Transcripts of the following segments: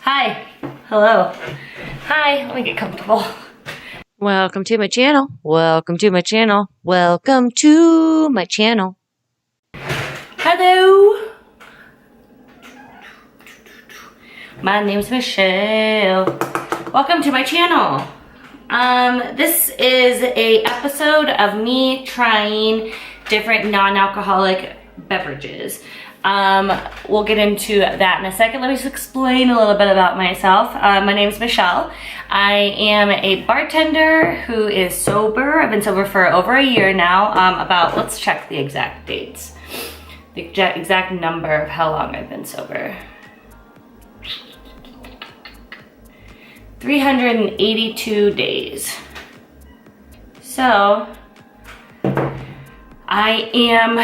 Hi. Hello. Hi. Let me get comfortable. Welcome to my channel. Welcome to my channel. Welcome to my channel. Hello. My name's Michelle. Welcome to my channel. This is a episode of me trying different non-alcoholic beverages. We'll get into that in a second. Let me just explain a little bit about myself. My name is Michelle. I am a bartender who is sober. I've been sober for over a year now. Let's check the exact dates. The exact number of how long I've been sober. 382 days. So, I am,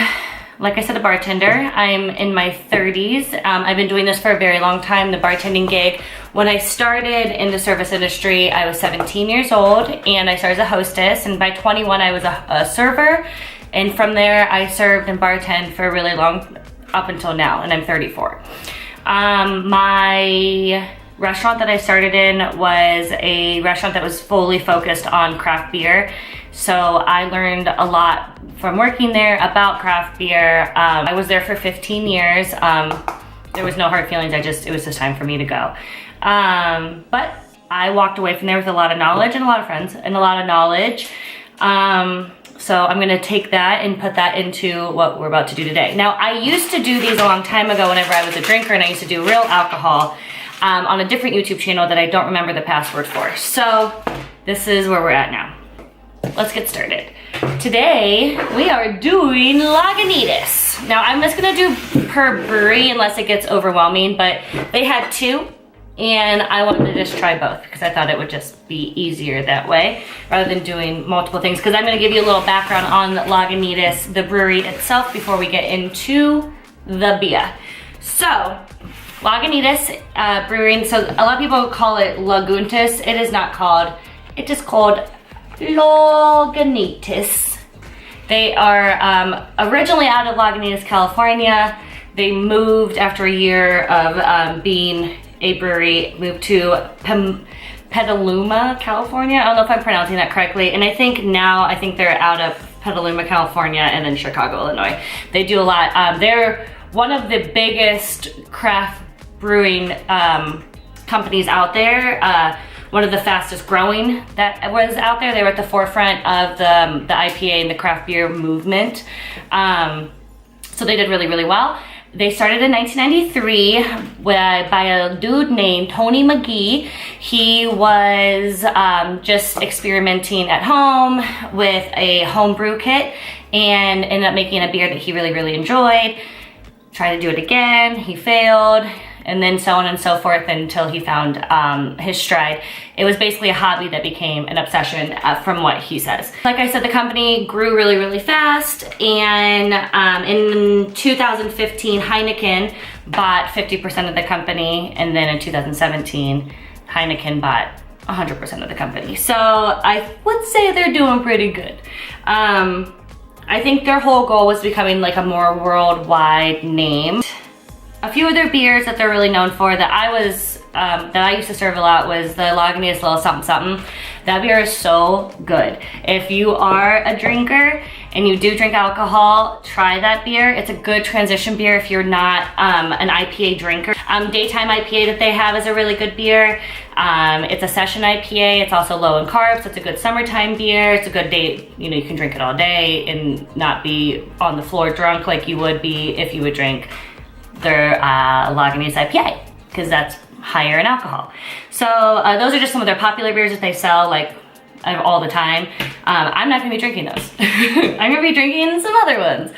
like I said, a bartender. I'm in my 30s. I've been doing this for a very long time, the bartending gig. When I started in the service industry, I was 17 years old and I started as a hostess, and by 21 I was a server, and from there I served and bartended for a really long, up until now, and I'm 34. My restaurant that I started in was a restaurant that was fully focused on craft beer. So I learned a lot from working there about craft beer. I was there for 15 years. There was no hard feelings. It was just time for me to go. But I walked away from there with a lot of knowledge and a lot of friends and a lot of knowledge. So I'm gonna take that and put that into what we're about to do today. Now, I used to do these a long time ago whenever I was a drinker, and I used to do real alcohol on a different YouTube channel that I don't remember the password for. So this is where we're at now. Let's get started. Today, we are doing Lagunitas. Now, I'm just gonna do per brewery unless it gets overwhelming, but they had two, and I wanted to just try both because I thought it would just be easier that way rather than doing multiple things, because I'm gonna give you a little background on Lagunitas, the brewery itself, before we get into the beer. So, Lagunitas Brewing, so a lot of people call it Lagunitas. It is not called, it is called Lagunitas. They are originally out of Lagunitas, California. They moved after a year of being a brewery, moved to Petaluma, California. I don't know if I'm pronouncing that correctly. And I think they're out of Petaluma, California, and then Chicago, Illinois. They do a lot. They're one of the biggest craft brewing companies out there. One of the fastest growing that was out there. They were at the forefront of the IPA and the craft beer movement. So they did really, really well. They started in 1993 by a dude named Tony McGee. He was just experimenting at home with a homebrew kit and ended up making a beer that he really, really enjoyed. Tried to do it again, he failed, and then so on and so forth until he found his stride. It was basically a hobby that became an obsession from what he says. Like I said, the company grew really, really fast, and in 2015, Heineken bought 50% of the company, and then in 2017, Heineken bought 100% of the company. So I would say they're doing pretty good. I think their whole goal was becoming like a more worldwide name. A few of their beers that they're really known for that I used to serve a lot was the Lagunitas Little Something Something. That beer is so good. If you are a drinker and you do drink alcohol, try that beer. It's a good transition beer if you're not an IPA drinker. Daytime IPA that they have is a really good beer. It's a session IPA. It's also low in carbs. So it's a good summertime beer. It's a good day, you can drink it all day and not be on the floor drunk like you would be if you would drink their Lagunitas IPA, because that's higher in alcohol. So those are just some of their popular beers that they sell like all the time. I'm not gonna be drinking those. I'm gonna be drinking some other ones.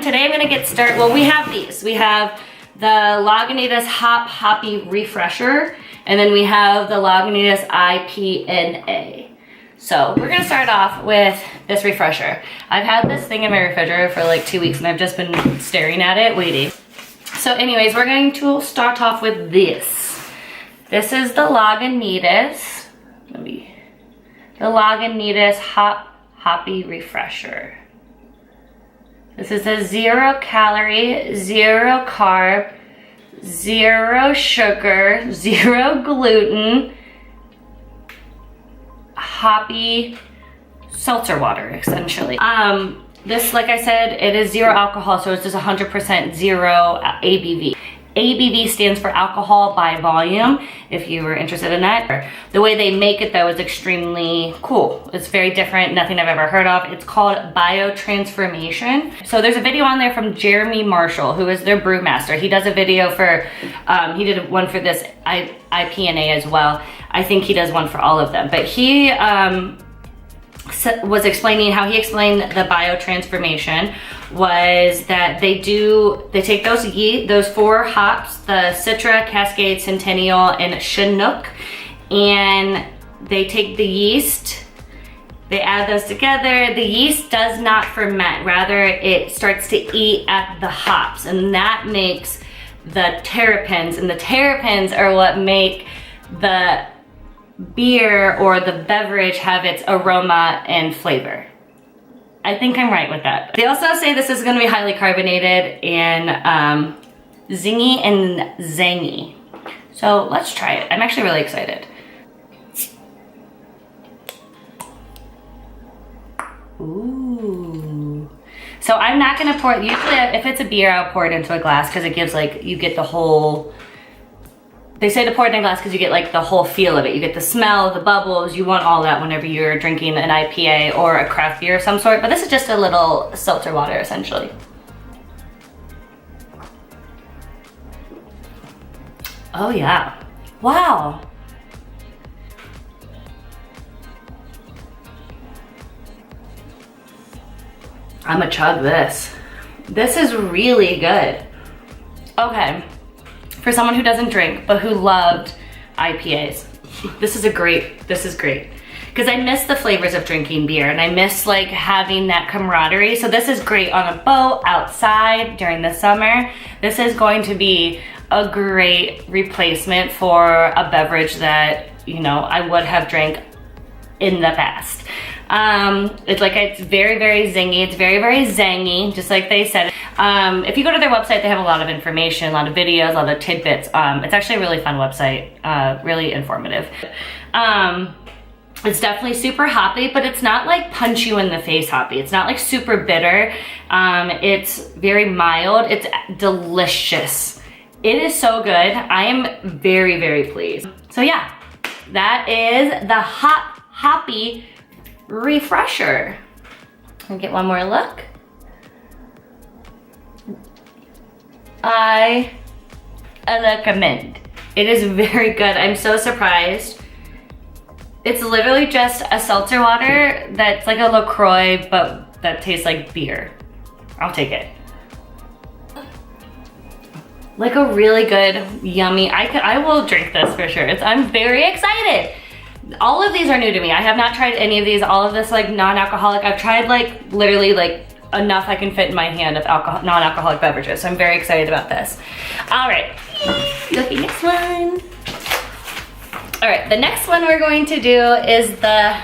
Today I'm gonna get started. Well, we have these. We have the Lagunitas Hoppy Refresher, and then we have the Lagunitas IPNA. So we're gonna start off with this refresher. I've had this thing in my refrigerator for like 2 weeks and I've just been staring at it, waiting. So anyways, we're going to start off with this. This is the Lagunitas, the Lagunitas Hoppy Refresher. This is a 0 calorie, 0 carb, 0 sugar, 0 gluten, hoppy seltzer water, essentially. This, like I said, it is 0 alcohol, so it's just 100% 0 ABV. ABV stands for alcohol by volume, if you were interested in that. The way they make it, though, is extremely cool. It's very different, nothing I've ever heard of. It's called biotransformation. So there's a video on there from Jeremy Marshall, who is their brewmaster. He does a video for, he did one for this IPNA as well. I think he does one for all of them. But he was explaining how he explained the biotransformation was that they take those 4 hops, the Citra, Cascade, Centennial, and Chinook, and they take the yeast, they add those together. The yeast does not ferment, rather it starts to eat at the hops, and that makes the terpenes, and the terpenes are what make the beer or the beverage have its aroma and flavor. I think I'm right with that. They also say this is going to be highly carbonated and zingy and zangy. So let's try it. I'm actually really excited. Ooh. So I'm not going to pour it. Usually if it's a beer, I'll pour it into a glass because it gives like, you get the whole, they say to pour it in a glass because you get like the whole feel of it. You get the smell, the bubbles, you want all that whenever you're drinking an IPA or a craft beer of some sort, but this is just a little seltzer water essentially. Oh yeah, wow. I'ma chug this. This is really good. Okay. For someone who doesn't drink, but who loved IPAs, this is great. Because I miss the flavors of drinking beer and I miss like having that camaraderie. So this is great on a boat, outside, during the summer. This is going to be a great replacement for a beverage that, you know, I would have drank in the past. It's very, very zingy. It's very, very zangy, just like they said. If you go to their website, they have a lot of information, a lot of videos, a lot of tidbits. It's actually a really fun website, really informative. It's definitely super hoppy, but it's not like punch you in the face hoppy. It's not like super bitter. It's very mild. It's delicious. It is so good. I am very, very pleased. So yeah, that is the Hoppy Refresher. I'll get one more look. I recommend. It is very good. I'm so surprised. It's literally just a seltzer water that's like a LaCroix, but that tastes like beer. I'll take it. Like a really good, yummy, I will drink this for sure. I'm very excited. All of these are new to me. I have not tried any of these. All of this like non-alcoholic. I've tried like literally like enough I can fit in my hand of non-alcoholic beverages. So I'm very excited about this. All right, look, next one. All right, the next one we're going to do is this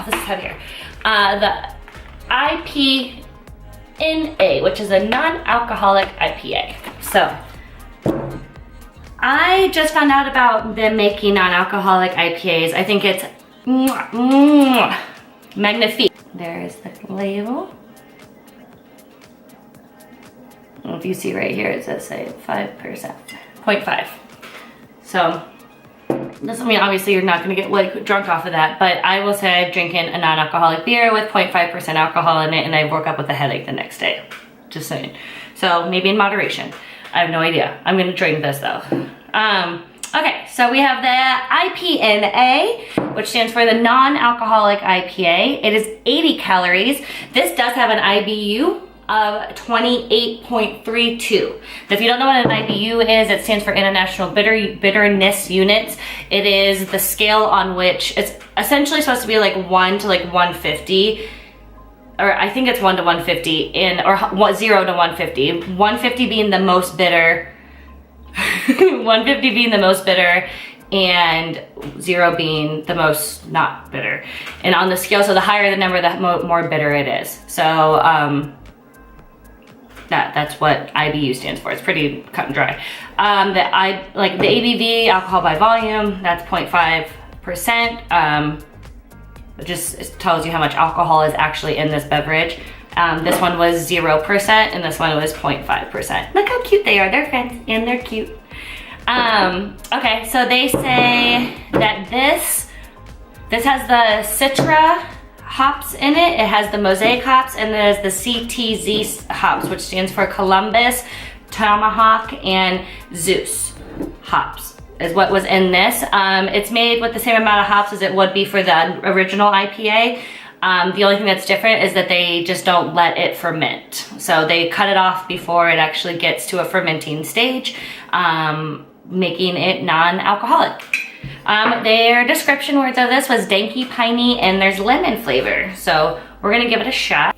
is heavier. The IPNA, which is a non-alcoholic IPA. So I just found out about them making non-alcoholic IPAs. I think it's magnifique. There's the label. If you see right here, it says say 5%, 0.5. So this, I mean, obviously you're not gonna get like drunk off of that, but I will say I'm drinking a non-alcoholic beer with 0.5% alcohol in it, and I woke up with a headache the next day. Just saying. So maybe in moderation. I have no idea. I'm gonna drink this though. Okay, so we have the IPNA, which stands for the non-alcoholic IPA. It is 80 calories. This does have an IBU of 28.32. If you don't know what an IBU is, it stands for International Bitterness Units. It is the scale on which it's essentially supposed to be like 1 to like 150. Or I think it's 1 to 150 or 0 to 150. 150 being the most bitter, 150 being the most bitter, and 0 being the most not bitter. And on the scale, so the higher the number, the more bitter it is. So That's what IBU stands for. It's pretty cut and dry. The ABV, alcohol by volume, that's 0.5%. It just tells you how much alcohol is actually in this beverage. This one was 0% and this one was 0.5%. Look how cute they are. They're friends and they're cute. Okay, so they say that this has the Citra hops in it. It has the Mosaic hops, and there's the CTZ hops, which stands for Columbus, Tomahawk, and Zeus hops is what was in this. It's made with the same amount of hops as it would be for the original IPA. The only thing that's different is that they just don't let it ferment. So they cut it off before it actually gets to a fermenting stage, making it non-alcoholic. Their description words of this was danky, piney, and there's lemon flavor. So we're gonna give it a shot.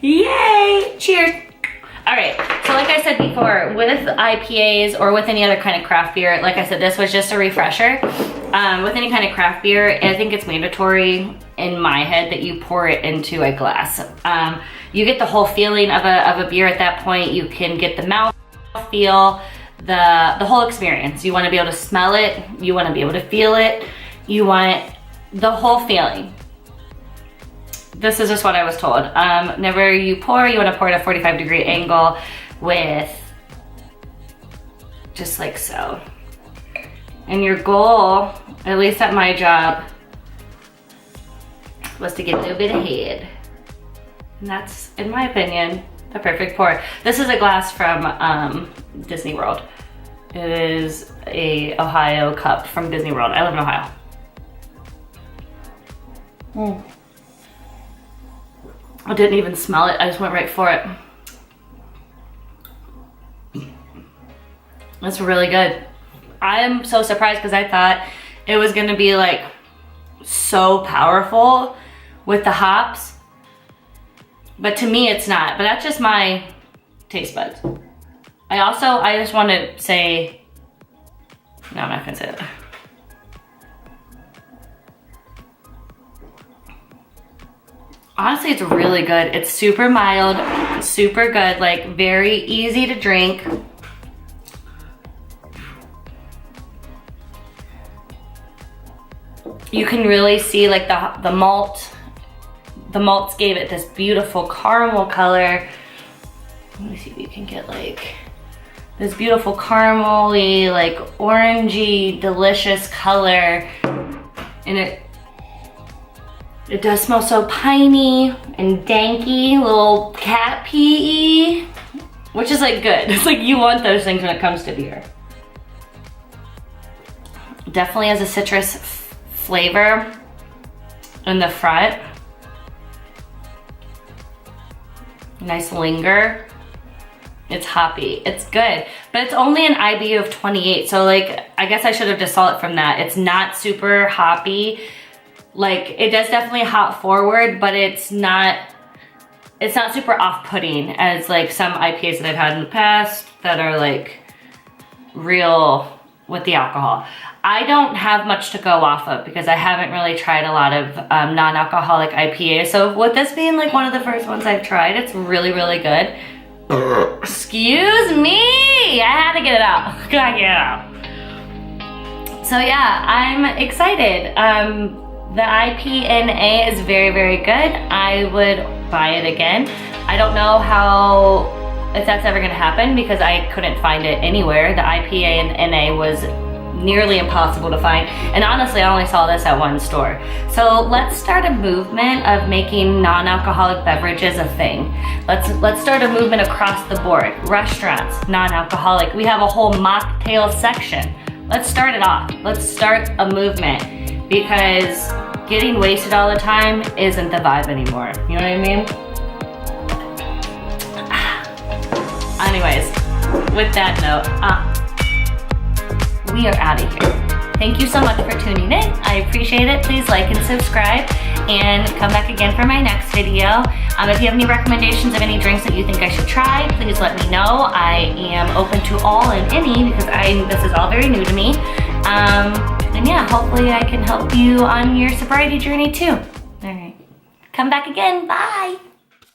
Yay! Cheers! All right, so like I said before, with IPAs or with any other kind of craft beer, like I said, this was just a refresher. With any kind of craft beer, I think it's mandatory in my head that you pour it into a glass. You get the whole feeling of a beer at that point. You can get the mouth feel, the whole experience. You want to be able to smell it. You want to be able to feel it. You want the whole feeling. This is just what I was told. Whenever you pour, you want to pour at a 45-degree angle with just like so. And your goal, at least at my job, was to get a little bit of head. And that's, in my opinion, the perfect pour. This is a glass from Disney World. It is a Ohio cup from Disney World. I live in Ohio. I didn't even smell it. I just went right for it. That's really good. I am so surprised because I thought it was gonna be like so powerful with the hops, but to me it's not. But that's just my taste buds. I just want to say, no, I'm not gonna say that. Honestly, it's really good. It's super mild, super good, like very easy to drink. You can really see like the malt. The malts gave it this beautiful caramel color. Let me see if you can get like this beautiful caramely, like orangey, delicious color. And it does smell so piney and danky, little cat pee, which is like good. It's like you want those things when it comes to beer. Definitely has a citrus flavor in the front. Nice linger. It's hoppy. It's good, but it's only an IBU of 28. So like, I guess I should have just saw it from that. It's not super hoppy. Like it does definitely hop forward, but it's not super off-putting as like some IPAs that I've had in the past that are like real with the alcohol. I don't have much to go off of because I haven't really tried a lot of non-alcoholic IPAs. So with this being like one of the first ones I've tried, it's really, really good. Excuse me, I had to get it out. Gotta get it out. So yeah, I'm excited. The IPNA is very, very good. I would buy it again. I don't know if that's ever gonna happen because I couldn't find it anywhere. The IPA and NA was nearly impossible to find. And honestly, I only saw this at one store. So let's start a movement of making non-alcoholic beverages a thing. Let's start a movement across the board. Restaurants, non-alcoholic. We have a whole mocktail section. Let's start it off. Let's start a movement because getting wasted all the time isn't the vibe anymore. You know what I mean? Anyways, with that note, we are out of here. Thank you so much for tuning in. I appreciate it. Please like and subscribe and come back again for my next video. If you have any recommendations of any drinks that you think I should try, please let me know. I am open to all and any because this is all very new to me. And yeah, hopefully I can help you on your sobriety journey too. All right. come back again. Bye.